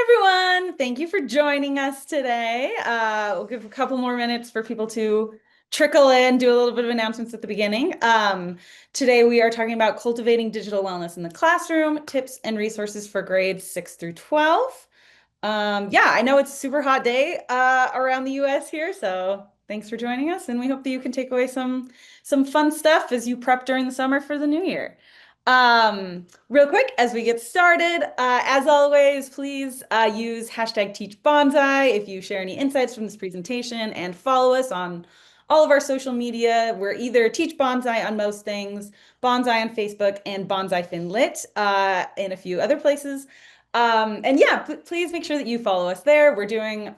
Everyone. Thank you for joining us today. We'll give a couple more minutes for people to trickle in, do a little bit of announcements at the beginning. Today we are talking about cultivating digital wellness in the classroom, tips and resources for grades 6 through 12. Yeah, I know it's a super hot day around the US here, so thanks for joining us, and we hope that you can take away some fun stuff as you prep during the summer for the new year. Real quick, as we get started, as always, please use hashtag #TeachBonsai if you share any insights from this presentation, and follow us on all of our social media. We're either Teach Bonsai on most things, Bonsai on Facebook, and Bonsai FinLit in a few other places. And yeah, please make sure that you follow us there. We're doing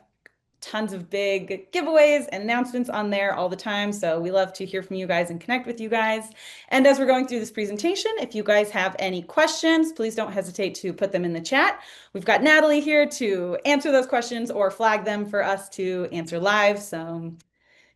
tons of big giveaways and announcements on there all the time. So we love to hear from you guys and connect with you guys. And as we're going through this presentation, if you guys have any questions, please don't hesitate to put them in the chat. We've got Natalie here to answer those questions or flag them for us to answer live. So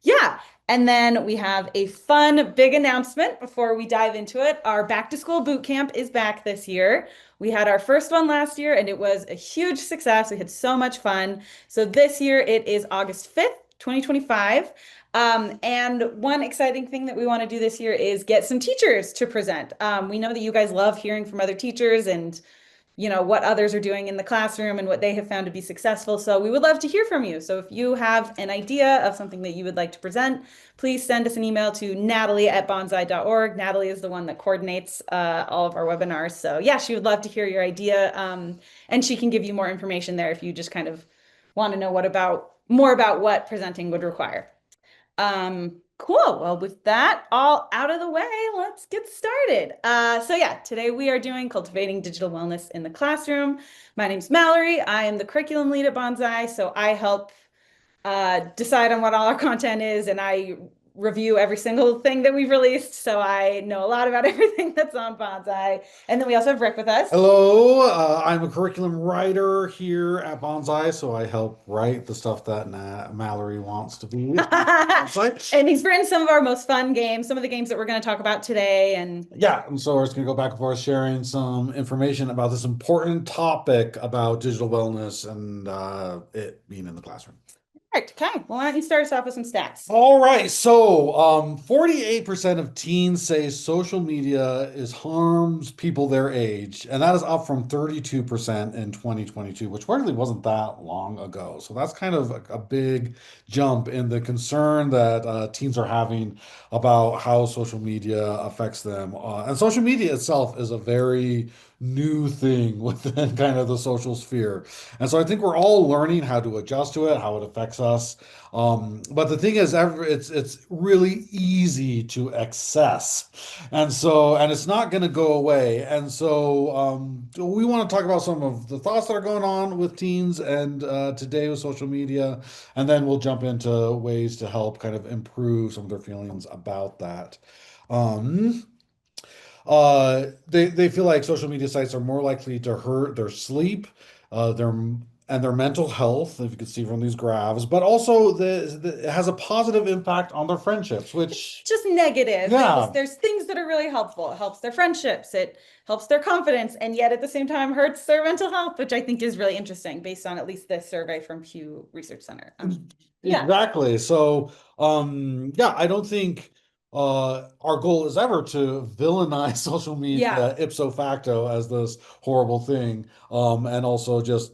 yeah. And then we have a fun big announcement before we dive into it. Our back to school boot camp is back this year. We had our first one last year and it was a huge success. We had so much fun. So this year it is August 5th, 2025. And one exciting thing that we want to do this year is get some teachers to present. We know that you guys love hearing from other teachers and what others are doing in the classroom and what they have found to be successful. So we would love to hear from you. So if you have an idea of something that you would like to present, please send us an email to natalie@banzai.org. Natalie is the one that coordinates all of our webinars. So yeah, she would love to hear your idea. And she can give you more information there if you just kind of want to know more about what presenting would require. Cool. Well, with that all out of the way, let's get started. So yeah, today we are doing cultivating digital wellness in the classroom. My name's Mallory. I am the curriculum lead at Banzai, so I help decide on what all our content is, and I review every single thing that we've released. So I know a lot about everything that's on Banzai. And then we also have Rick with us. Hello, I'm a curriculum writer here at Bonsai, so I help write the stuff that Mallory wants to be Bonsai. And he's written some of our most fun games, some of the games that we're going to talk about today. And Yeah, and so we're just gonna go back and forth sharing some information about this important topic about digital wellness and it being in the classroom. right, okay. Well, why don't you start us off with some stats? All right, so 48% of teens say social media is harms people their age, and that is up from 32% in 2022, which really wasn't that long ago. So that's kind of a big jump in the concern that teens are having about how social media affects them. And social media itself is a very new thing within kind of the social sphere. And so I think we're all learning how to adjust to it, how it affects us. But the thing is, it's really easy to access, and it's not going to go away. And so we want to talk about some of the thoughts that are going on with teens and today with social media, and then we'll jump into ways to help kind of improve some of their feelings about that. Um, they feel like social media sites are more likely to hurt their sleep, their and their mental health, if you can see from these graphs, but also it has a positive impact on their friendships, which, Just negative. yeah, There's things that are really helpful. It helps their friendships, it helps their confidence, and yet at the same time hurts their mental health, which I think is really interesting based on at least this survey from Pew Research Center. Yeah. exactly. So, yeah, I don't think our goal is ever to villainize social Yeah. media ipso facto as this horrible thing, and also just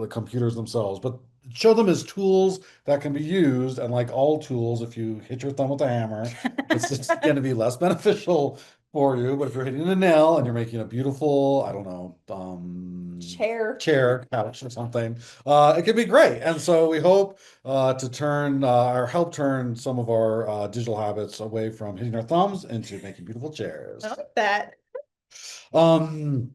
computers themselves, but show them as tools that can be used. And like all tools, if you hit your thumb with a hammer, it's just going to be less beneficial for you. But if you're hitting a nail and you're making a beautiful, I don't know, Chair. chair, couch, or something, it could be great. And so we hope to turn or help turn some of our digital habits away from hitting our thumbs into making beautiful I chairs. like that. Um,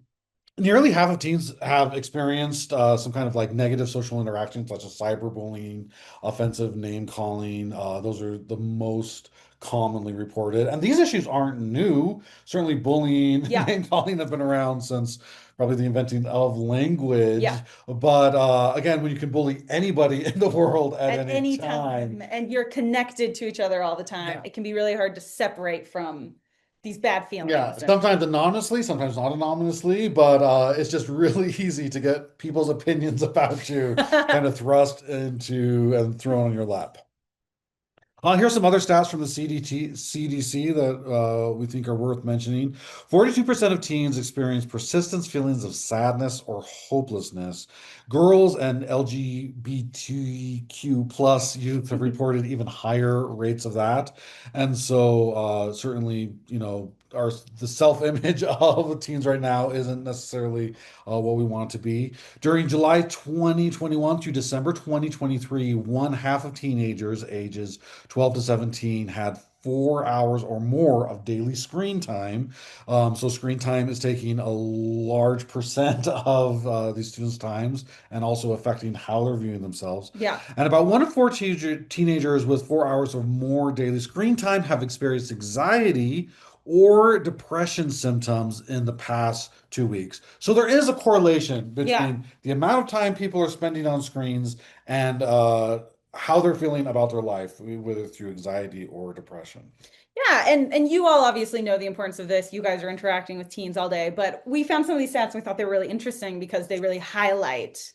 Nearly half of teens have experienced some kind of like negative social interactions, such as cyberbullying, offensive name calling. Those are the most commonly reported. And these issues aren't new. Certainly, bullying and Yeah. name calling have been around since probably the inventing of language. Yeah. But again, when you can bully anybody in the world at At any any time, time, and you're connected to each other all the time, yeah. it can be really hard to separate from these bad Yeah, feelings. And sometimes anonymously, sometimes not anonymously, but it's just really easy to get people's opinions about you kind of thrust into and thrown on your lap. Here's some other stats from the CDC that we think are worth mentioning. 42% of teens experience persistent feelings of sadness or hopelessness. Girls and LGBTQ plus youth have reported even higher rates of that. And so certainly, the self-image of teens right now isn't necessarily what we want it to be. During July 2021 to December 2023, one half of teenagers ages 12 to 17 had 4 hours or more of daily screen time. So screen time is taking a large percent of these students' times and also affecting how they're viewing themselves. yeah. And about one in four teenagers with 4 hours or more daily screen time have experienced anxiety or depression symptoms in the past 2 weeks. So there is a correlation Yeah. between the amount of time people are spending on screens and how they're feeling about their life, whether through anxiety or depression. Yeah, and you all obviously know the importance of this. You guys are interacting with teens all day, but we found some of these stats and we thought they were really interesting because they really highlight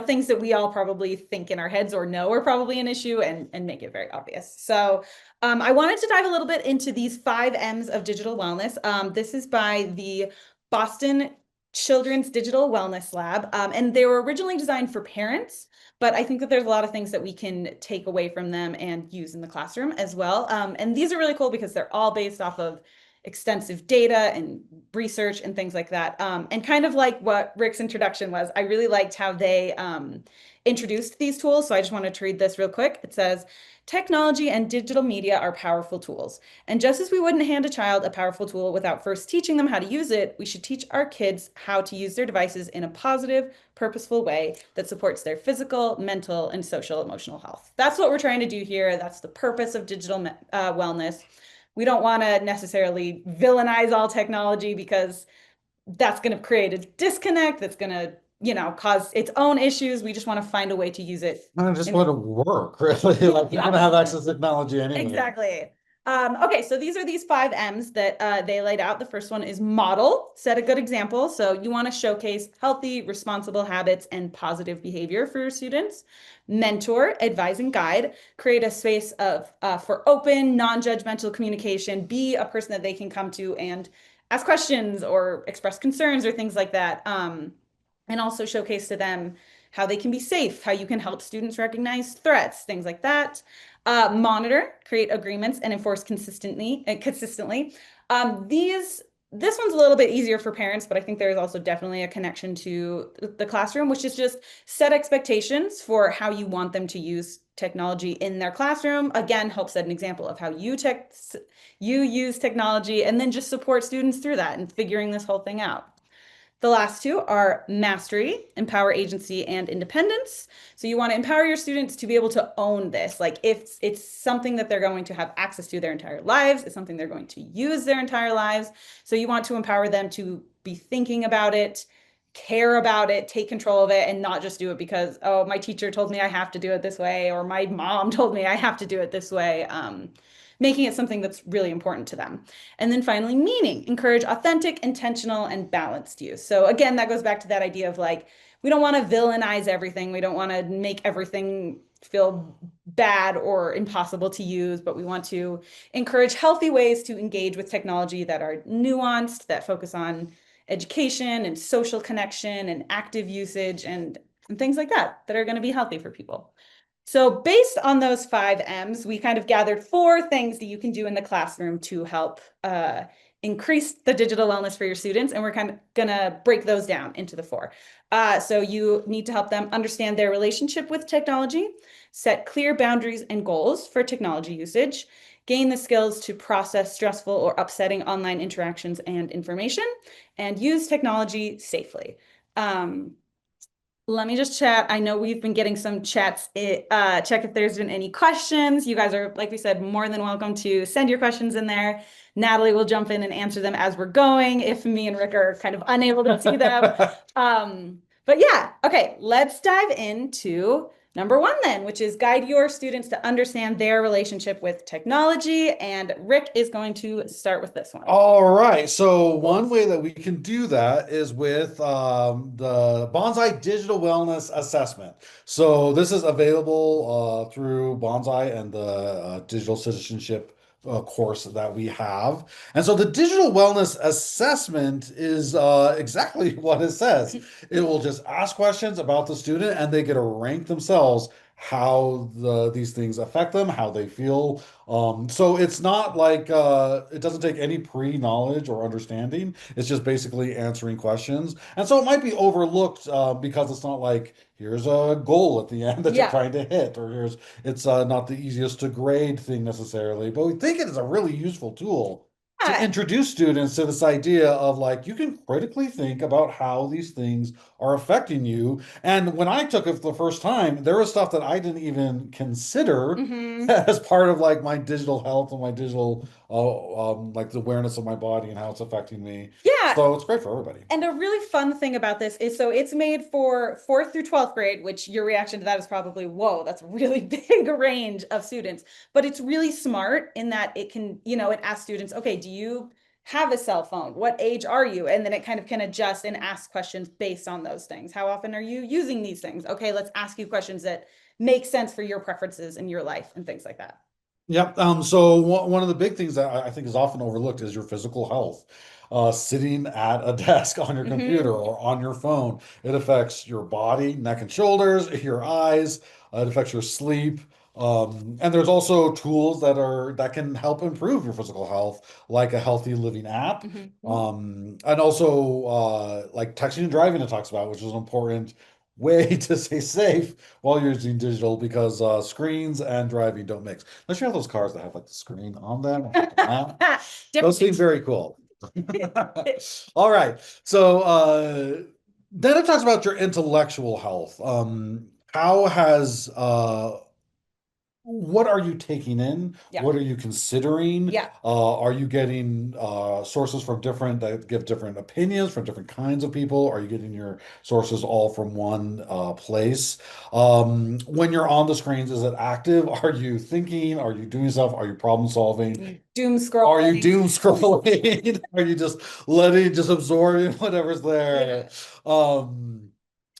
things that we all probably think in our heads or know are probably an issue and make it very obvious. So I wanted to dive a little bit into these 5 M's of digital wellness. This is by the Boston Children's Digital Wellness Lab, and they were originally designed for parents. But I think that there's a lot of things that we can take away from them and use in the classroom as well. And these are really cool because they're all based off of extensive data and research and things like that. And kind of like what Rick's introduction was, I really liked how they introduced these tools. So I just wanted to read this real quick. It says, technology and digital media are powerful tools. And just as we wouldn't hand a child a powerful tool without first teaching them how to use it, we should teach our kids how to use their devices in a positive, purposeful way that supports their physical, mental, and social emotional health. That's what we're trying to do here. That's the purpose of digital wellness. We don't want to necessarily villainize all technology because that's going to create a disconnect that's going to, cause its own issues. We just want to find a way to use it I just in want to work, really. Like you're gonna yeah. have access to technology anyway. Exactly. Okay, so these are these 5 M's that they laid out. The first one is model, set a good example. So you want to showcase healthy, responsible habits and positive behavior for your students. Mentor, advise and guide, create a space of for open, non-judgmental communication. Be a person that they can come to and ask questions or express concerns or things like that. And also showcase to them how they can be safe, how you can help students recognize threats, things like that. Monitor, create agreements, and enforce consistently. This one's a little bit easier for parents, but I think there's also definitely a connection to the classroom, which is just set expectations for how you want them to use technology in their classroom. Again, help set an example of how you use technology, and then just support students through that and figuring this whole thing out. The last two are mastery, empower agency, and independence. So you want to empower your students to be able to own this. Like if it's something that they're going to have access to their entire lives, it's something they're going to use their entire lives. So you want to empower them to be thinking about it, care about it, take control of it, and not just do it because, oh, my teacher told me I have to do it this way, or my mom told me I have to do it this way. Making it something that's really important to them. And then finally, meaning, encourage authentic, intentional, and balanced use. So again, that goes back to that idea of like, we don't want to villainize everything. We don't want to make everything feel bad or impossible to use, but we want to encourage healthy ways to engage with technology that are nuanced, that focus on education and social connection and active usage and things like that that are going to be healthy for people. So based on those 5 M's, we kind of gathered 4 things that you can do in the classroom to help increase the digital wellness for your students. And we're kind of gonna break those down into the 4. So you need to help them understand their relationship with technology, set clear boundaries and goals for technology usage, gain the skills to process stressful or upsetting online interactions and information, and use technology safely. Um, Let me just chat. I know we've been getting some chats. Check if there's been any questions. You guys are, like we said, more than welcome to send your questions in there. Natalie will jump in and answer them as we're going if me and Rick are kind of unable to see them. But yeah, okay, let's dive into number one, then, which is guide your students to understand their relationship with technology. And Rick is going to start with this one. All right. So one way that we can do that is with the Banzai Digital Wellness Assessment. So this is available through Banzai and the Digital Citizenship course that we have. And so the Digital Wellness Assessment is exactly what it says. It will just ask questions about the student, and they get to rank themselves how these things affect them, how they feel, so it's not like it doesn't take any pre-knowledge or understanding. It's just basically answering questions. And so it might be overlooked because it's not like here's a goal at the end that you're Yeah. trying to hit, or here's it's not the easiest to grade thing necessarily, but we think it is a really useful tool to Yeah. introduce students to this idea of like you can critically think about how these things are affecting you. And when I took it for the first time, there was stuff that I didn't even consider Hmm. as part of like my digital health and my digital like the awareness of my body and how it's affecting me. Yeah. So it's great for everybody. And a really fun thing about this is so it's made for fourth through 12th grade, which your reaction to that is probably, whoa, that's a really big range of students. But it's really smart in that it can, it asks students, okay, do you have a cell phone? What age are you? And then it kind of can adjust and ask questions based on those things. How often are you using these things? Okay, let's ask you questions that make sense for your preferences in your life and things like that. Yep. So one of the big things that I think is often overlooked is your physical health. Sitting at a desk on your computer Hmm. or on your phone, it affects your body, neck and shoulders, your eyes. It affects your sleep. And there's also tools that can help improve your physical health, like a healthy living app. Hmm. And also like texting and driving it talks about, which is an important way to stay safe while you're using digital because screens and driving don't mix. Unless you have those cars that have like the screen on them, like the map. Those seem Different. very cool. All right. So then it talks about your intellectual health. How has what are you taking in? Yeah. What are you considering? Yeah. Are you getting sources from different that give different opinions from different kinds of people? Are you getting your sources all from one place? When you're on the screens, is it active? Are you thinking? Are you doing stuff? Are you problem solving? Doom Are you scrolling. doom scrolling? Are you just letting, just absorbing whatever's there? Yeah. Um,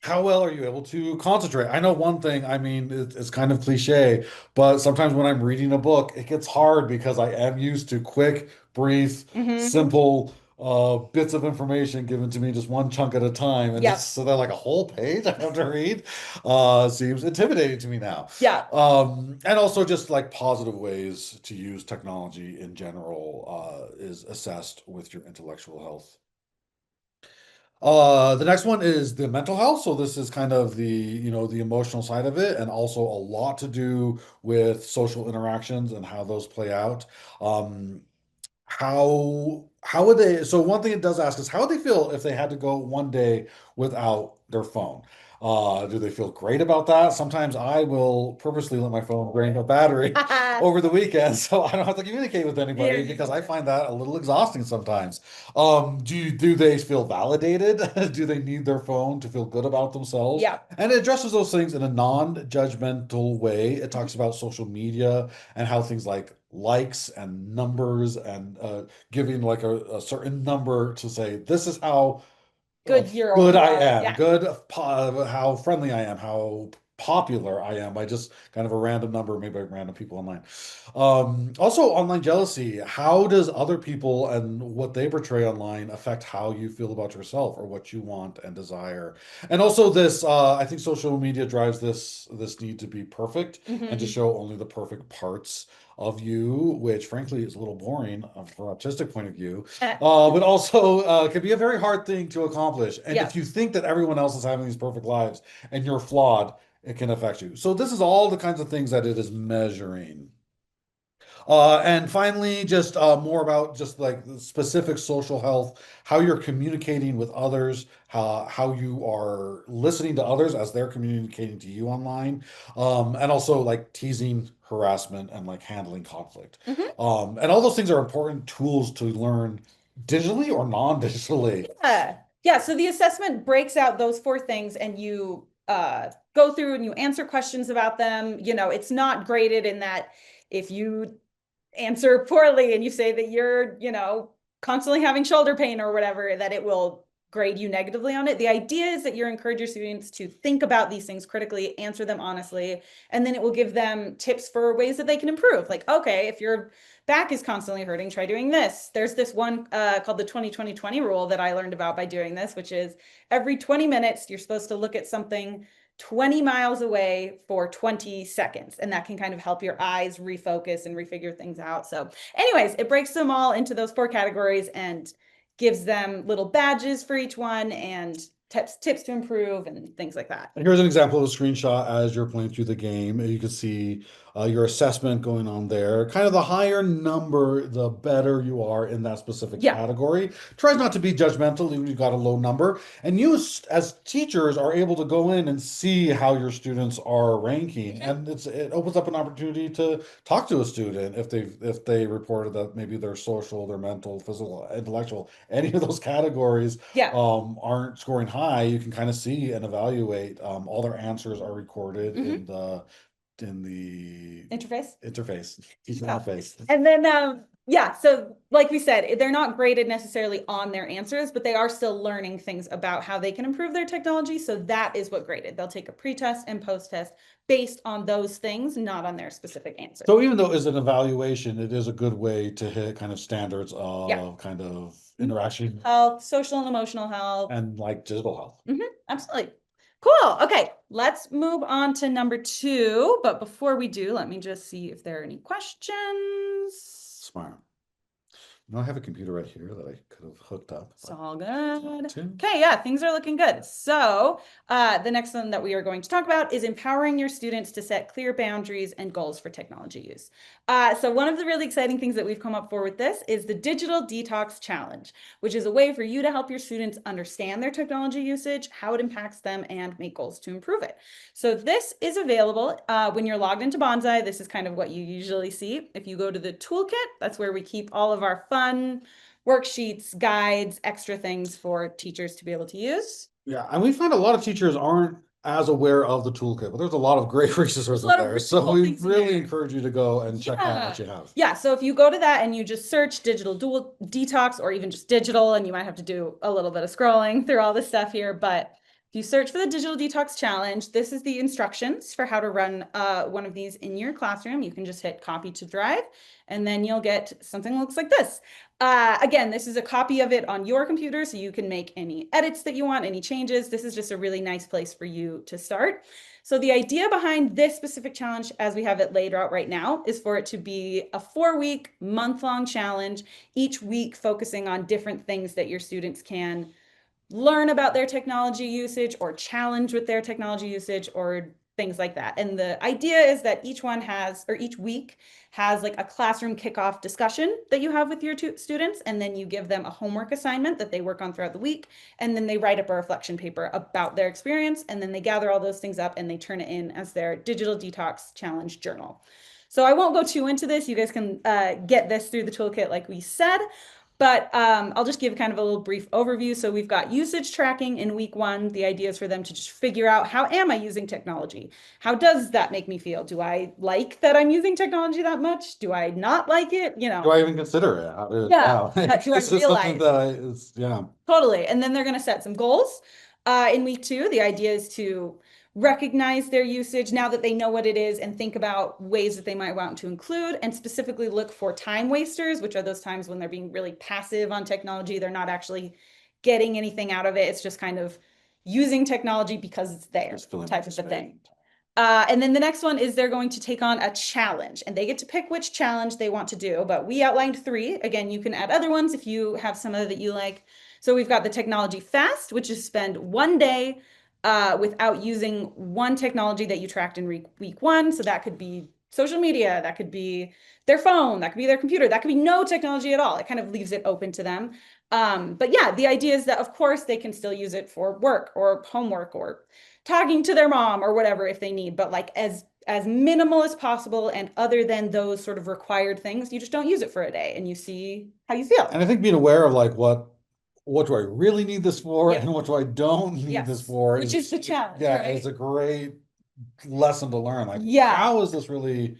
how well are you able to concentrate? I know one thing, I mean, it's kind of cliche, but sometimes when I'm reading a book, it gets hard because I am used to quick, brief, Hmm. simple bits of information given to me just one chunk at a time. And Yep. just so that like a whole page I have to read seems intimidating to me now. Yeah. And also just like positive ways to use technology in general is assessed with your intellectual health. The next one is the mental health. So this is kind of the emotional side of it, and also a lot to do with social interactions and how those play out. Um, how would they, so one thing it does ask is how would they feel if they had to go one day without their phone? Do they feel great about that? Sometimes I will purposely let my phone drain the battery over the weekend so I don't have to communicate with Yeah. anybody because I find that a little exhausting sometimes. Do they feel validated? Do they need their phone to feel good about themselves? Yeah. And it addresses those things in a non-judgmental way. It talks about social media and how things like likes and numbers and giving like a certain number to say this is how Good year good you I are. am, Yeah. how friendly I am, how popular I am by just kind of a random number made by random people online. Also, online jealousy. How does other people and what they portray online affect how you feel about yourself or what you want and desire? And also, this I think social media drives this need to be perfect and to Hmm. show only the perfect parts of you, which frankly is a little boring from an artistic point of view, but also can be a very hard thing to accomplish. And Yeah. if you think that everyone else is having these perfect lives and you're flawed, it can affect you. So this is all the kinds of things that it is measuring. And finally, just more about just like the specific social health, how you're communicating with others, how you are listening to others as they're communicating to you online, and also like teasing, harassment, and like handling conflict. Hmm. And all those things are important tools to learn digitally or non-digitally. Yeah. Yeah. So the assessment breaks out those four things and you go through and you answer questions about them. It's not graded in that if you answer poorly and you say that you're, constantly having shoulder pain or whatever, that it will grade you negatively on it. The idea is that you encourage your students to think about these things critically, answer them honestly, and then it will give them tips for ways that they can improve. Like, okay, if your back is constantly hurting, try doing this. There's this one called the 20-20-20 rule that I learned about by doing this, which is every 20 minutes, you're supposed to look at something 20 miles away for 20 seconds. And that can kind of help your eyes refocus and refigure things out. So, anyways, it breaks them all into those 4 categories and gives them little badges for each one and tips to improve and things like that. And here's an example of a screenshot as you're playing through the game. You can see your assessment going on there. Kind of the higher number, the better you are in that specific Yeah. category. Tries not to be judgmental, even if you got a low number. And you, as teachers, are able to go in and see how your students are ranking, and it opens up an opportunity to talk to a student if they reported that maybe their social, their mental, physical, intellectual, any of those categories Yeah. aren't scoring high. You can kind of see and evaluate. All their answers are recorded in the Interface. teacher Yeah. interface. And then, yeah, so like we said, they're not graded necessarily on their answers, but they are still learning things about how they can improve their technology. So that is what graded. They'll take a pre-test and post-test based on those things, not on their specific answers. So even though it's an evaluation, it is a good way to hit kind of standards Yeah. of kind of interaction Health, social and emotional health. and like digital health. Absolutely. Cool. Okay, let's move on to number 2. But before we do, let me just see if there are any questions. Smart. I have a computer right here that I could have hooked up. It's all good. Two. Okay, yeah, things are looking good. So, the next one that we are going to talk about is empowering your students to set clear boundaries and goals for technology use. So, one of the really exciting things that we've come up for with this is the Digital Detox Challenge, which is a way for you to help your students understand their technology usage, how it impacts them, and make goals to improve it. So, this is available when you're logged into Banzai. This is kind of what you usually see. If you go to the toolkit, that's where we keep all of our fun worksheets, guides, extra things for teachers to be able to use. Yeah, and we find a lot of teachers aren't as aware of the toolkit, but there's a lot of great resources lot of there. really So cool we things in really there. encourage you to go and check out Yeah. what you have. Yeah, so if you go to that and you just search digital dual detox or even just digital, and you might have to do a little bit of scrolling through all this stuff here, but if you search for the Digital Detox Challenge, this is the instructions for how to run one of these in your classroom. You can just hit copy to drive, and then you'll get something that looks like this. Again, this is a copy of it on your computer, so you can make any edits that you want, any changes. This is just a really nice place for you to start. So the idea behind this specific challenge, as we have it laid out right now, is for it to be a 4-week, month-long challenge, each week focusing on different things that your students can learn about their technology usage or challenge with their technology usage or things like that. And the idea is that each week has like a classroom kickoff discussion that you have with your students, and then you give them a homework assignment that they work on throughout the week, and then they write up a reflection paper about their experience, and then they gather all those things up and they turn it in as their digital detox challenge journal. So I won't go too into this. You guys can get this through the toolkit like we said. But I'll just give kind of a little brief overview. So we've got usage tracking in week 1. The idea is for them to just figure out, how am I using technology? How does that make me feel? Do I like that I'm using technology that much? Do I not like it? Do I even consider it? Yeah. Yeah. Do I This is something realize? yeah. Totally. And then they're going to set some goals. In week 2, the idea is to recognize their usage now that they know what it is and think about ways that they might want to include, and specifically look for time wasters, which are those times when they're being really passive on technology. They're not actually getting anything out of it. It's just kind of using technology because it's there, type of a thing. And then the next one is they're going to take on a challenge, and they get to pick which challenge they want to do. But we outlined 3. Again, you can add other ones if you have some other that you like. So we've got the technology fast, which is spend 1 day without using one technology that you tracked in week 1. So that could be social media, that could be their phone, that could be their computer, that could be no technology at all. It kind of leaves it open to them. But yeah, the idea is that, of course, they can still use it for work or homework or talking to their mom or whatever if they need, but like as minimal as possible. And other than those sort of required things, you just don't use it for a day and you see how you feel. And I think being aware of like what do I really need this for Yep. and what do I don't need this Yes. for Which is the challenge, yeah, right? it's a great lesson to learn. Like, Yeah. how is this really,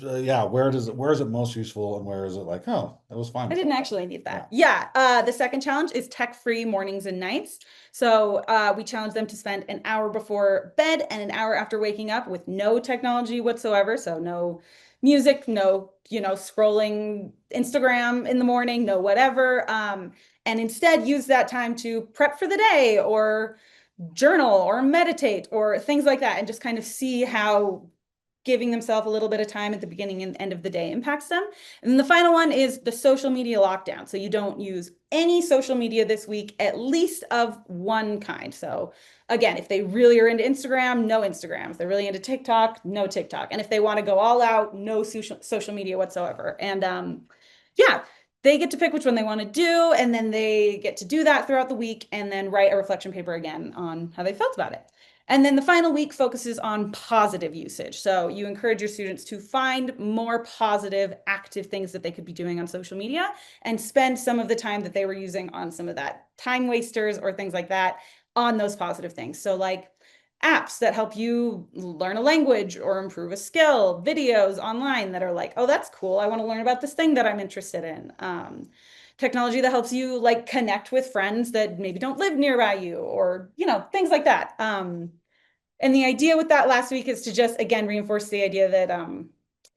yeah, where is it most useful and where is it like, oh, that was fine I with didn't that. actually need Yeah. that. Yeah. The second challenge is tech-free mornings and nights. So we challenge them to spend an hour before bed and an hour after waking up with no technology whatsoever. So no music, no, scrolling Instagram in the morning, no whatever. And instead use that time to prep for the day or journal or meditate or things like that and just kind of see how giving themselves a little bit of time at the beginning and end of the day impacts them. And then the final one is the social media lockdown. So you don't use any social media this week, at least of one kind. So again, if they really are into Instagram, no Instagram. If they're really into TikTok, no TikTok. And if they want to go all out, no social media whatsoever. And yeah, they get to pick which one they want to do, and then they get to do that throughout the week and then write a reflection paper again on how they felt about it. And then the final week focuses on positive usage. So you encourage your students to find more positive, active things that they could be doing on social media and spend some of the time that they were using on some of that time wasters or things like that on those positive things. So, like apps that help you learn a language or improve a skill, videos online that are like, oh, that's cool. I want to learn about this thing that I'm interested in. Technology that helps you like connect with friends that maybe don't live nearby you or, things like that. And the idea with that last week is to just, again, reinforce the idea that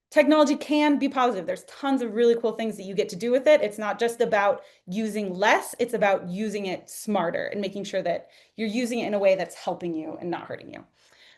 technology can be positive. There's tons of really cool things that you get to do with it. It's not just about using less, it's about using it smarter and making sure that you're using it in a way that's helping you and not hurting you.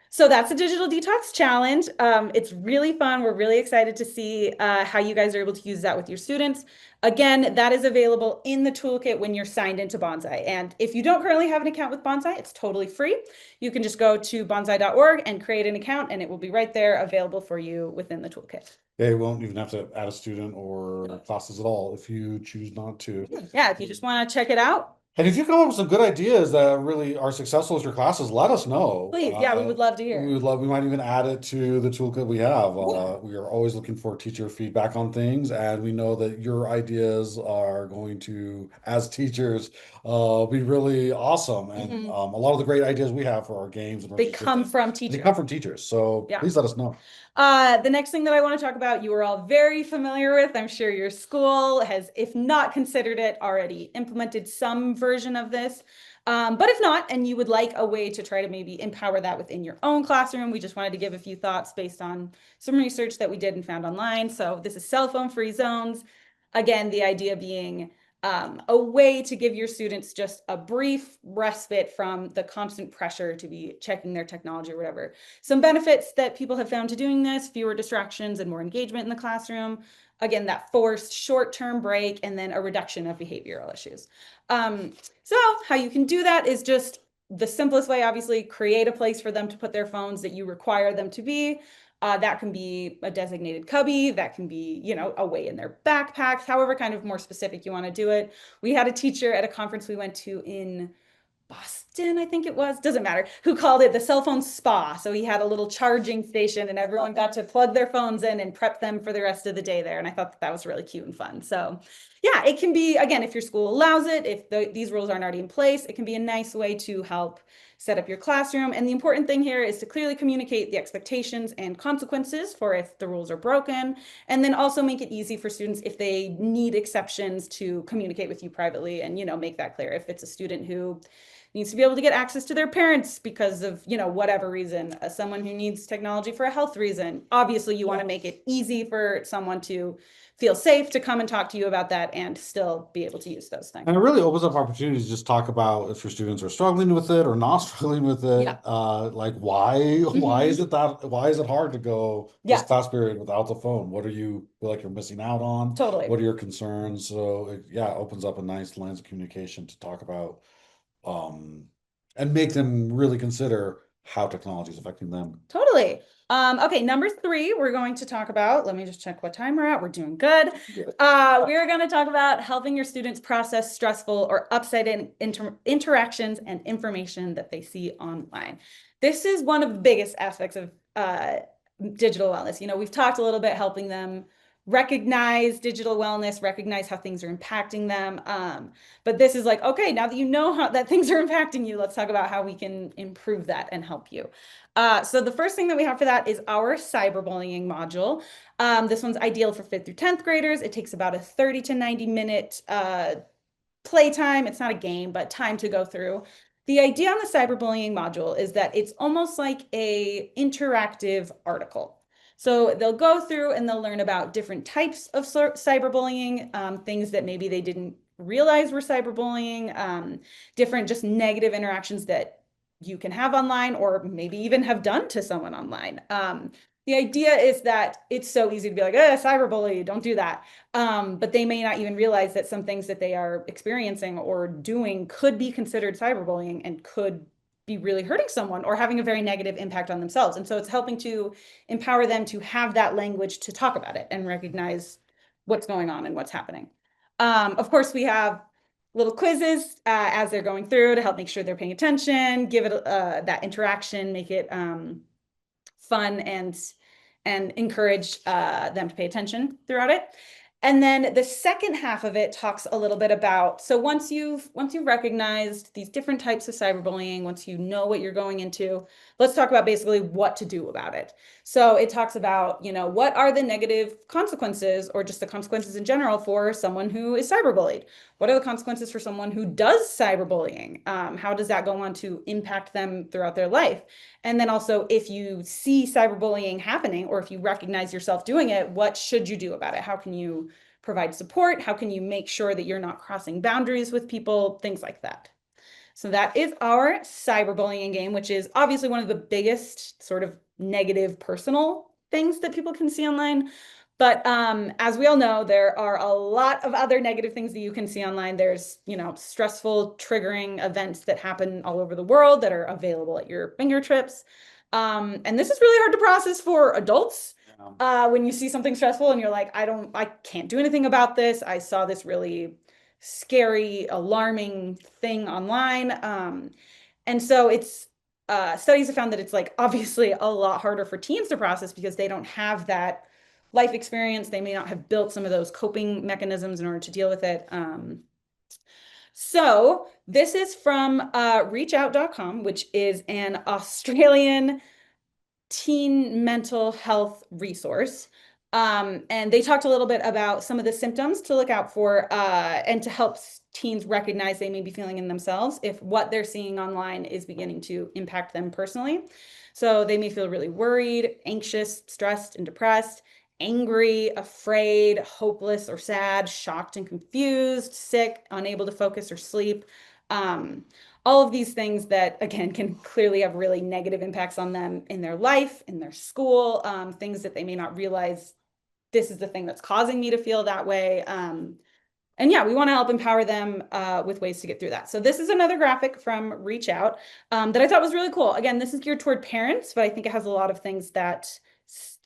So that's a digital detox challenge. It's really fun. We're really excited to see how you guys are able to use that with your students. Again, that is available in the toolkit when you're signed into Banzai. And if you don't currently have an account with Banzai, it's totally free. You can just go to banzai.org and create an account, and it will be right there available for you within the toolkit. They won't even have to add a student or classes at all if you choose not to. Yeah, if you just want to check it out, And if you come up with some good ideas that really are successful with your classes, let us know. please. Yeah, we would love to We hear. would love, we might even add it to the toolkit we have. Yeah. We are always looking for teacher feedback on things, and we know that your ideas are going to, as teachers, be really awesome. And Mhm. a lot of the great ideas we have for our games and our They come systems, from they teachers. come from teachers. So Yeah. please let us know. The next thing that I want to talk about, you are all very familiar with. I'm sure your school has, if not considered it, already implemented some version of this. But if not, and you would like a way to try to maybe empower that within your own classroom, we just wanted to give a few thoughts based on some research that we did and found online. So this is cell phone free zones. Again, the idea being a way to give your students just a brief respite from the constant pressure to be checking their technology or whatever. Some benefits that people have found to doing this: fewer distractions and more engagement in the classroom. Again, that forced short-term break and then a reduction of behavioral issues. So how you can do that is just the simplest way, obviously, create a place for them to put their phones that you require them to be. That can be a designated cubby, that can be, away in their backpacks, however kind of more specific you want to do it. We had a teacher at a conference we went to in Boston, I think it was, doesn't matter, who called it the cell phone spa. So he had a little charging station and everyone got to plug their phones in and prep them for the rest of the day there. And I thought that was really cute and fun. So yeah, it can be, again, if your school allows it, if these rules aren't already in place, it can be a nice way to help set up your classroom. And the important thing here is to clearly communicate the expectations and consequences for if the rules are broken, and then also make it easy for students if they need exceptions to communicate with you privately and, make that clear. If it's a student who needs to be able to get access to their parents because of, whatever reason, someone who needs technology for a health reason. Obviously, you want to make it easy for someone to feel safe to come and talk to you about that and still be able to use those things. And it really opens up opportunities to just talk about if your students are struggling with it or not struggling with Yeah. it. Like why is Mhm. it why is it hard to go this Yeah, class period without the phone? What are you feel like you're missing out on? totally. What are your concerns? So it opens up a nice lines of communication to talk about um and make them really consider how technology is affecting them. Totally. Okay, number three, we're going to talk about, let me just check what time we're at. We're doing good. We're going to talk about helping your students process stressful or upsetting interactions and information that they see online. This is one of the biggest aspects of digital wellness. We've talked a little bit helping them recognize digital wellness, recognize how things are impacting them. But this is like, okay, now that you know how that things are impacting you, let's talk about how we can improve that and help you. So the first thing that we have for that is our cyberbullying module. This one's ideal for 5th through 10th graders. It takes about a 30 to 90-minute playtime. It's not a game, but time to go through. The idea on the cyberbullying module is that it's almost like a interactive article. So they'll go through and they'll learn about different types of cyberbullying, things that maybe they didn't realize were cyberbullying, different just negative interactions that you can have online or maybe even have done to someone online. The idea is that it's so easy to be like, cyberbully, don't do that. But they may not even realize that some things that they are experiencing or doing could be considered cyberbullying and could be really hurting someone or having a very negative impact on themselves. And so it's helping to empower them to have that language to talk about it and recognize what's going on and what's happening. Of course, we have little quizzes as they're going through to help make sure they're paying attention, give it that interaction, make it fun and encourage them to pay attention throughout it. And then the second half of it talks a little bit about, so once you've recognized these different types of cyberbullying, once you know what you're going into, let's talk about basically what to do about it. So it talks about, what are the negative consequences or just the consequences in general for someone who is cyberbullied? What are the consequences for someone who does cyberbullying? How does that go on to impact them throughout their life? And then also, if you see cyberbullying happening or if you recognize yourself doing it, what should you do about it? How can you provide support? How can you make sure that you're not crossing boundaries with people? Things like that. So that is our cyberbullying game, which is obviously one of the biggest sort of negative personal things that people can see online. But as we all know, there are a lot of other negative things that you can see online. There's, stressful, triggering events that happen all over the world that are available at your fingertips. And this is really hard to process for adults. When you see something stressful and you're like, I can't do anything about this. I saw this really scary, alarming thing online. And so it's studies have found that it's like obviously a lot harder for teens to process because they don't have that life experience. They may not have built some of those coping mechanisms in order to deal with it. So this is from reachout.com, which is an Australian teen mental health resource. And they talked a little bit about some of the symptoms to look out for and to help teens recognize they may be feeling in themselves if what they're seeing online is beginning to impact them personally. So they may feel really worried, anxious, stressed, and depressed, angry, afraid, hopeless or sad, shocked and confused, sick, unable to focus or sleep. Um, all of these things that again can clearly have really negative impacts on them in their life, in their school, things that they may not realize this is the thing that's causing me to feel that way. And yeah, we want to help empower them with ways to get through that. So this is another graphic from Reach Out that I thought was really cool. Again, this is geared toward parents, but I think it has a lot of things that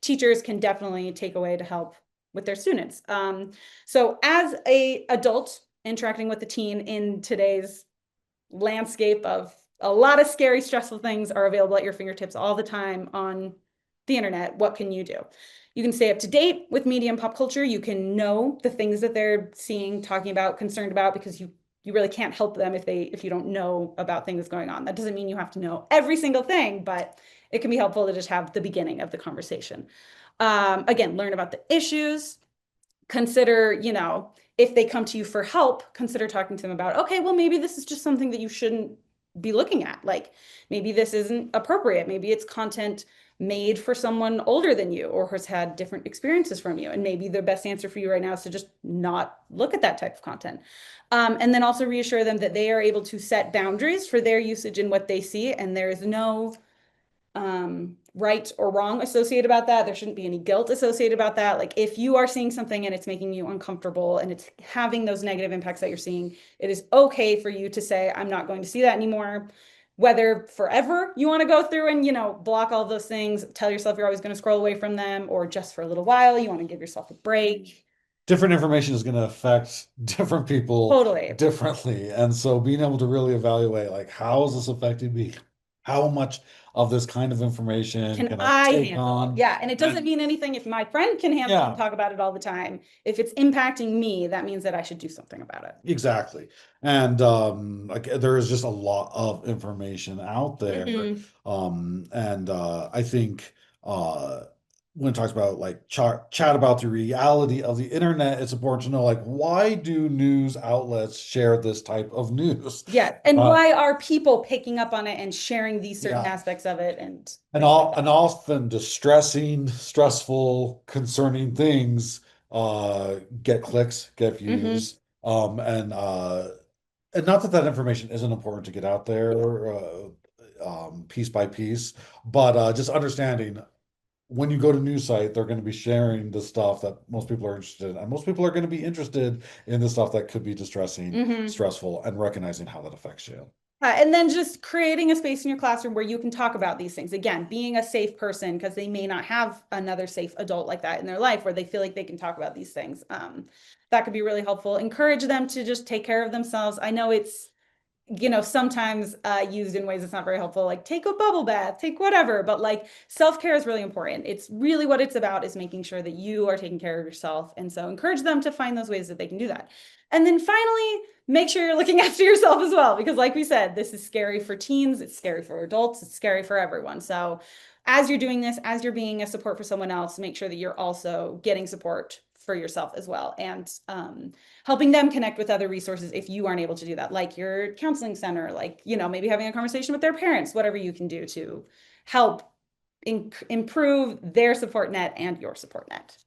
teachers can definitely take away to help with their students. So as a adult interacting with the teen in today's landscape of a lot of scary, stressful things are available at your fingertips all the time on the internet. What can you do? You can stay up to date with media and pop culture. You can know the things that they're seeing, talking about, concerned about, because you really can't help them if you don't know about things going on. That doesn't mean you have to know every single thing, but it can be helpful to just have the beginning of the conversation. Again, learn about the issues, consider, if they come to you for help, consider talking to them about, okay, well, maybe this is just something that you shouldn't be looking at. Like maybe this isn't appropriate. Maybe it's content made for someone older than you or has had different experiences from you. And maybe the best answer for you right now is to just not look at that type of content. And then also reassure them that they are able to set boundaries for their usage and what they see. And there is no right or wrong associated about that. There shouldn't be any guilt associated about that. Like if you are seeing something and it's making you uncomfortable and it's having those negative impacts that you're seeing, it is okay for you to say, I'm not going to see that anymore. Whether forever you want to go through and, block all those things, tell yourself you're always going to scroll away from them, or just for a little while, you want to give yourself a break. Different information is going to affect different people Totally. differently. And so being able to really evaluate, like, how is this affecting me? how much of this kind of information Can can I I take handle? on? Yeah, and it doesn't And mean anything if my friend can handle and yeah, talk about it all the time. If it's impacting me, that means that I should do something about it. exactly. And like there is just a lot of information out there. Hmm. And I think when it talks about like chat about the reality of the internet, it's important to know like why do news outlets share this type of news? Yeah, and Uh, why are people picking up on it and sharing these certain yeah. aspects of it and And things like all that? and often distressing, stressful, concerning things get clicks, get Hmm. views. And not that that information isn't important to get out there piece by piece, but just understanding when you go to news site, they're going to be sharing the stuff that most people are interested in, and most people are going to be interested in the stuff that could be distressing, Hmm. stressful, and recognizing how that affects you. And then just creating a space in your classroom where you can talk about these things. Again, being a safe person because they may not have another safe adult like that in their life where they feel like they can talk about these things. That could be really helpful. Encourage them to just take care of themselves. I know it's sometimes used in ways that's not very helpful, like take a bubble bath, take whatever, but like self-care is really important. It's really what it's about is making sure that you are taking care of yourself. And so encourage them to find those ways that they can do that. And then finally, make sure you're looking after yourself as well, because like we said, this is scary for teens, it's scary for adults, it's scary for everyone. So as you're doing this, as you're being a support for someone else, make sure that you're also getting support for yourself as well. And helping them connect with other resources if you aren't able to do that, like your counseling center, like, maybe having a conversation with their parents, whatever you can do to help improve their support net and your support net.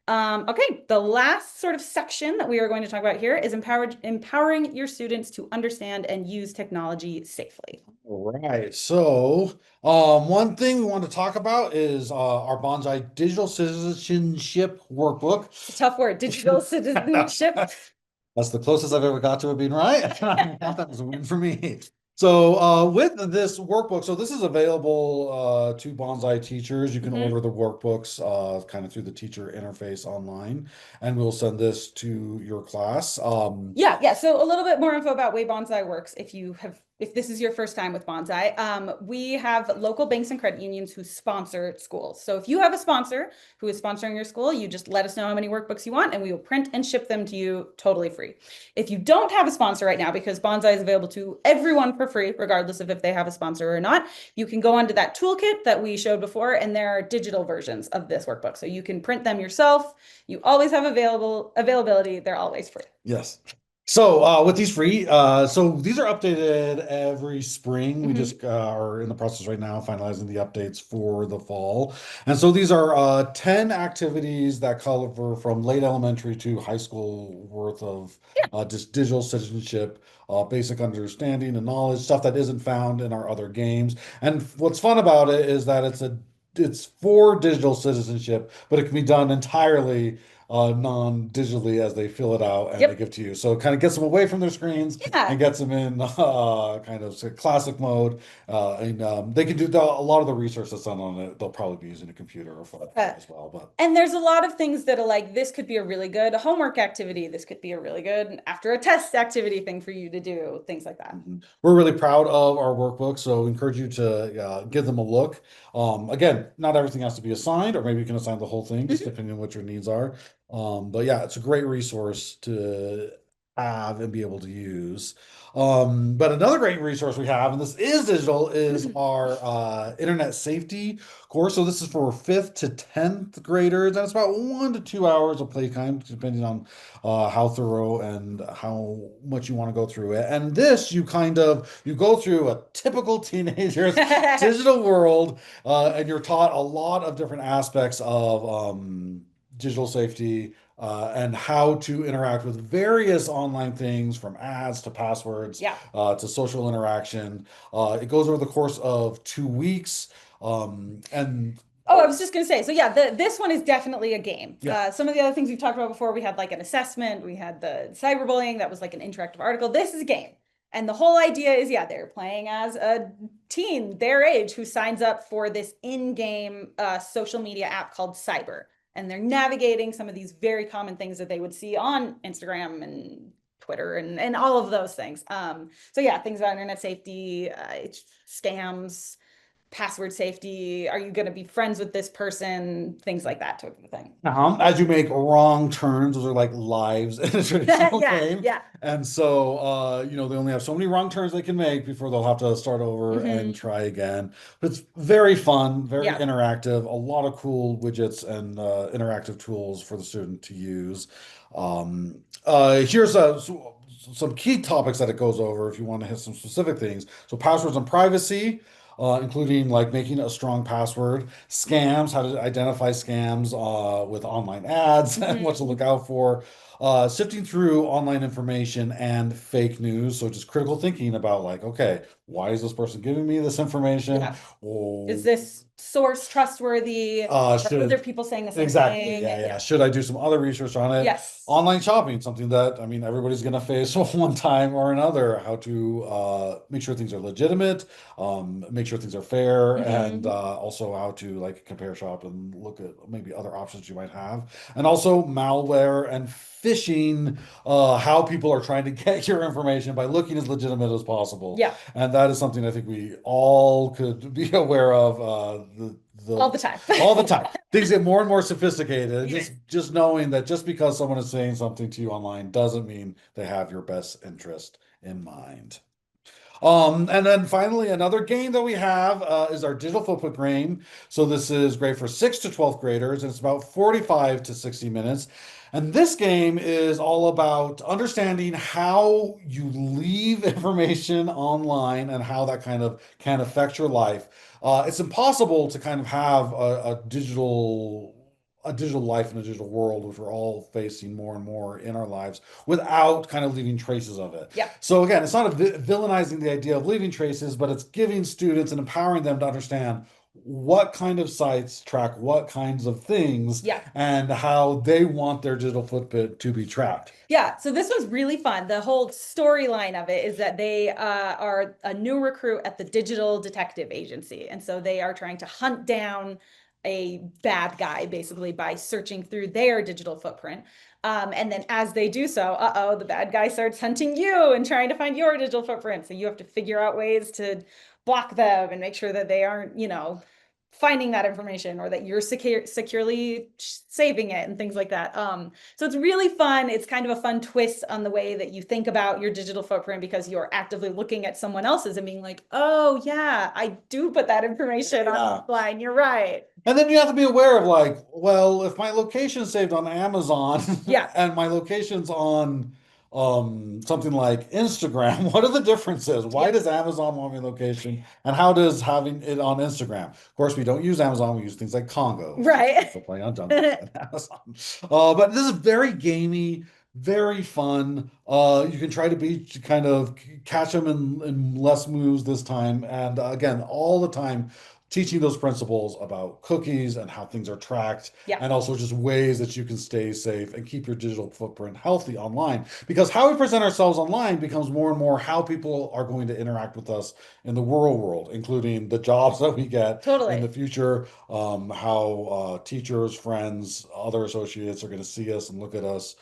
Okay, the last sort of section that we are going to talk about here is empowering your students to understand and use technology safely. All right. So, one thing we want to talk about is our Banzai Digital Citizenship Workbook. It's a tough word, digital citizenship. That's the closest I've ever got to it being right. I thought that was a win for me. So, with this workbook, so this is available to Bonsai teachers. You can Mhm. order the workbooks kind of through the teacher interface online, and we'll send this to your class. Yeah, yeah. So a little bit more info about way Bonsai works. If this is your first time with Bonsai, we have local banks and credit unions who sponsor schools. So if you have a sponsor who is sponsoring your school, you just let us know how many workbooks you want, and we will print and ship them to you totally free. If you don't have a sponsor right now, because Bonsai is available to everyone for free, regardless of if they have a sponsor or not, you can go onto that toolkit that we showed before, and there are digital versions of this workbook. So you can print them yourself. You always have availability. They're always free. Yes. So with these free, so these are updated every spring. We Mhm. just are in the process right now finalizing the updates for the fall. And so these are 10 activities that cover from late elementary to high school worth of just digital citizenship, basic understanding and knowledge, stuff that isn't found in our other games. And what's fun about it is that it's for digital citizenship, but it can be done entirely non-digitally as they fill it out and they Yep. give to you. So it kind of gets them away from their screens Yeah. and gets them in kind of classic mode. And they can do a lot of the research that's done on it. They'll probably be using a computer or phone Uh, as well. But and there's a lot of things that are like, this could be a really good homework activity. This could be a really good after a test activity thing for you to do, things like that. we're really proud of our workbook, so encourage you to give them a look. Again, not everything has to be assigned, or maybe you can assign the whole thing, just Mhm. depending on what your needs are. But yeah, it's a great resource to have and be able to use. But another great resource we have, and this is digital, is our internet safety course. So this is for fifth to 10th graders, and it's about 1 to 2 hours of playtime, depending on how thorough and how much you want to go through it. And this, you go through a typical teenager's digital world, and you're taught a lot of different aspects of digital safety. And how to interact with various online things from ads to passwords Yeah. to social interaction. It goes over the course of 2 weeks. And Oh, I was just gonna say, so yeah, this one is definitely a game. yeah, Some of the other things we've talked about before, we had like an assessment, we had the cyberbullying, that was like an interactive article. This is a game. And the whole idea is, yeah, they're playing as a teen their age who signs up for this in-game social media app called Cyber. And they're navigating some of these very common things that they would see on Instagram and Twitter and all of those things. So yeah, things about internet safety, scams, password safety. Are you going to be friends with this person? Things like that type of thing. As you make wrong turns, those are like lives in a traditional Yeah, game. yeah. And so, they only have so many wrong turns they can make before they'll have to start over and Hmm. try again. But it's very fun, very Yeah. interactive, a lot of cool widgets and interactive tools for the student to use. Here's some key topics that it goes over if you want to hit some specific things. So, passwords and privacy. Including like making a strong password, scams, how to identify scams with online ads and what to Hmm. look out for, sifting through online information and fake news. So just critical thinking about like, okay, why is this person giving me this information? Yeah. Is Oh, this source trustworthy? Are other should people saying the same exactly, thing? yeah, yeah. Yeah. Should I do some other research on it? Yes. Online shopping, something that I mean everybody's gonna face one time or another. How to make sure things are legitimate, make sure things are fair, and Hmm. also how to like compare shop and look at maybe other options you might have, and also malware and phishing, how people are trying to get your information by looking as legitimate as possible, Yeah. and that is something I think we all could be aware of. The All the time. all the time. Things get more and more sophisticated. And Yes. just knowing that just because someone is saying something to you online doesn't mean they have your best interest in mind. And then finally, another game that we have is our digital footprint game. So this is great for 6th to 12th graders, and it's about 45 to 60 minutes. And this game is all about understanding how you leave information online and how that kind of can affect your life. It's impossible to kind of have a digital life in a digital world, which we're all facing more and more in our lives, without kind of leaving traces of it. Yeah. So again, it's not a villainizing the idea of leaving traces, but it's giving students and empowering them to understand what kind of sites track what kinds of things Yeah. and how they want their digital footprint to be tracked. Yeah, so this was really fun. The whole storyline of it is that they are a new recruit at the Digital Detective Agency. And so they are trying to hunt down a bad guy basically by searching through their digital footprint. And then as they do so, the bad guy starts hunting you and trying to find your digital footprint. So you have to figure out ways to block them and make sure that they aren't, finding that information or that you're securely saving it and things like that. So it's really fun. It's kind of a fun twist on the way that you think about your digital footprint because you're actively looking at someone else's and being like, oh, yeah, I do put that information Yeah. online. You're right. And then you have to be aware of like, well, if my location's saved on Amazon Yeah, and my location's on something like Instagram, what are the differences? Why yep, does Amazon want my location? And how does having it on Instagram? Of course, we don't use Amazon, we use things like Congo, which is right. also playing on jungle and Amazon. But this is very gamey, very fun. You can try to be kind of catch them in less moves this time. And again, all the time teaching those principles about cookies and how things are tracked, Yeah, and also just ways that you can stay safe and keep your digital footprint healthy online. Because how we present ourselves online becomes more and more how people are going to interact with us in the real world, including the jobs that we get in totally. the future, how teachers, friends, other associates are going to see us and look at us.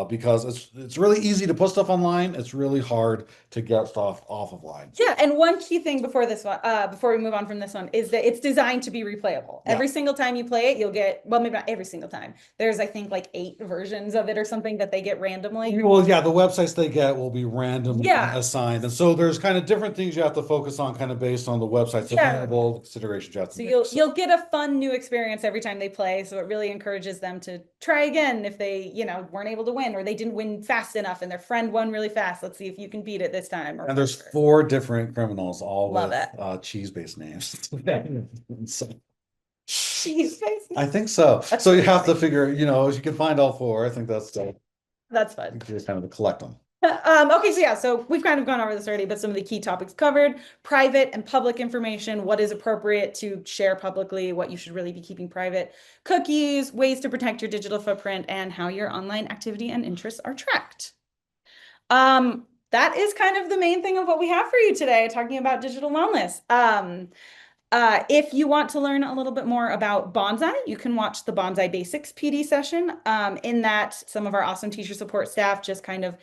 Because it's really easy to put stuff online. It's really hard to get stuff off of line. Yeah, and one key thing before this one, before we move on from this one, is that it's designed to be replayable. Yeah. Every single time you play it, you'll get, well, maybe not every single time. There's, I think, like 8 versions of it or something that they get randomly. Well, yeah, the websites they get will be randomly Yeah, assigned. And so there's kind of different things you have to focus on kind of based on the websites yeah. available, considerations you have to So make. you'll get a fun new experience every time they play. So it really encourages them to try again if they, weren't able to win or they didn't win fast enough and their friend won really fast. Let's see if you can beat it this time or And there's whatever. 4 different criminals, all Love with it. cheese-based names. So, Cheese face. I think so. That's So you really have to funny. figure, if you can find all 4, I think that's That's fun. just kind of to collect them. Okay, so yeah, so we've kind of gone over this already, but some of the key topics covered: private and public information, what is appropriate to share publicly, what you should really be keeping private, cookies, ways to protect your digital footprint, and how your online activity and interests are tracked. That is kind of the main thing of what we have for you today, talking about digital wellness. If you want to learn a little bit more about Banzai, you can watch the Banzai Basics PD session. In that, some of our awesome teacher support staff just kind of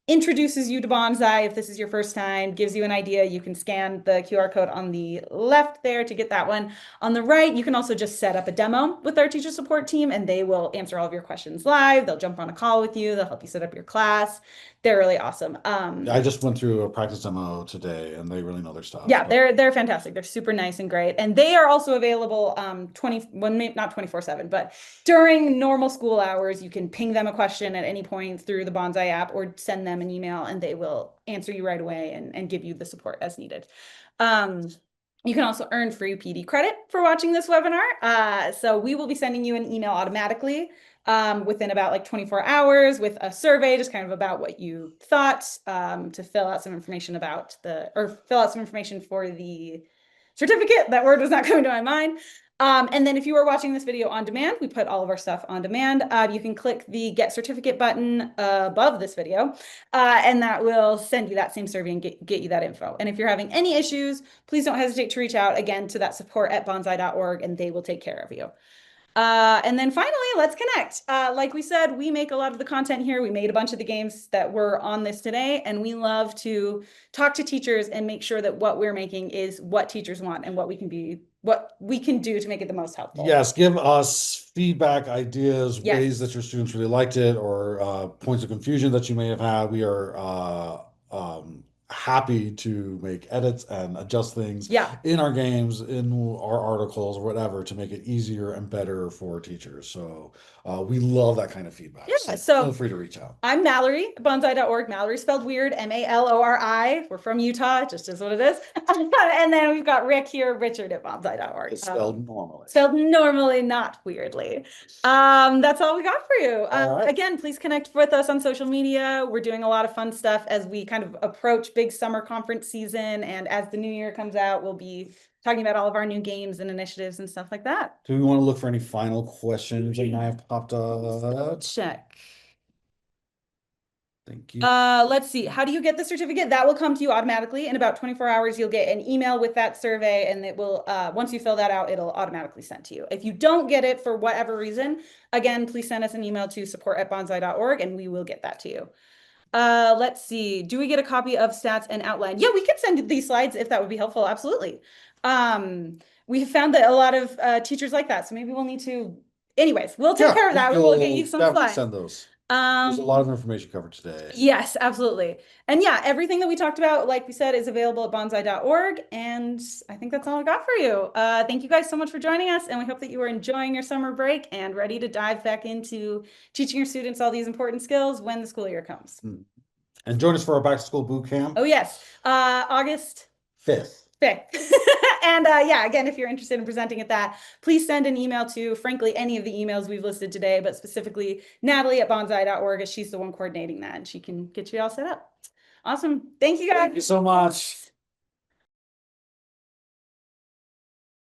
introduces you to Banzai if this is your first time, gives you an idea. You can scan the QR code on the left there to get that one. On the right, you can also just set up a demo with our teacher support team and they will answer all of your questions live. They'll jump on a call with you. They'll help you set up your class. They're really awesome. I just went through a practice demo today and they really know their stuff. Yeah, they're fantastic. They're super nice and great. And they are also available 20 well, not 24/7, but during normal school hours, you can ping them a question at any point through the Banzai app or send them an email and they will answer you right away and give you the support as needed. Um, you can also earn free PD credit for watching this webinar. So we will be sending you an email automatically within about like 24 hours with a survey, just kind of about what you thought, to fill out some information fill out some information for the certificate. That word was not coming to my mind. And then if you are watching this video on demand, we put all of our stuff on demand. You can click the Get Certificate button above this video, and that will send you that same survey and get you that info. And if you're having any issues, please don't hesitate to reach out again to that support@banzai.org and they will take care of you. And then finally, let's connect. Like we said, we make a lot of the content here. We made a bunch of the games that were on this today, and we love to talk to teachers and make sure that what we're making is what teachers want and what we can do to make it the most helpful. Yes, give us feedback, ideas, Yes. ways that your students really liked it, or points of confusion that you may have had. We are happy to make edits and adjust things Yeah. in our games, in our articles, or whatever, to make it easier and better for teachers. So we love that kind of feedback. Yeah, So feel free to reach out. I'm Mallory, banzai.org. Mallory spelled weird, Malori. We're from Utah, it just is what it is. And then we've got Rick here, Richard at banzai.org. It's spelled normally. Spelled normally, not weirdly. That's all we got for you. All right. Again, please connect with us on social media. We're doing a lot of fun stuff as we kind of approach big summer conference season. And as the new year comes out, we'll be talking about all of our new games and initiatives and stuff like that. Do we want to look for any final questions that might have popped up? Check. Thank you. Let's see. How do you get the certificate? That will come to you automatically. In about 24 hours, you'll get an email with that survey, and it will, once you fill that out, it'll automatically send to you. If you don't get it for whatever reason, again, please send us an email to support@banzai.org and we will get that to you. Let's see. Do we get a copy of stats and outline? Yeah, we could send these slides if that would be helpful. Absolutely. We have found that a lot of teachers like that, so maybe we'll need to. Anyways, we'll take care of that. We will get you some slides. Send those. There's a lot of information covered today. Yes, absolutely. And yeah, everything that we talked about, like we said, is available at banzai.org. And I think that's all I got for you. Thank you guys so much for joining us. And we hope that you are enjoying your summer break and ready to dive back into teaching your students all these important skills when the school year comes. And join us for our back to school boot camp. Oh, yes. August 5th. And yeah, again, if you're interested in presenting at that, please send an email to, frankly, any of the emails we've listed today, but specifically Natalie at banzai.org, as she's the one coordinating that and she can get you all set up. Awesome. Thank you guys. Thank you so much.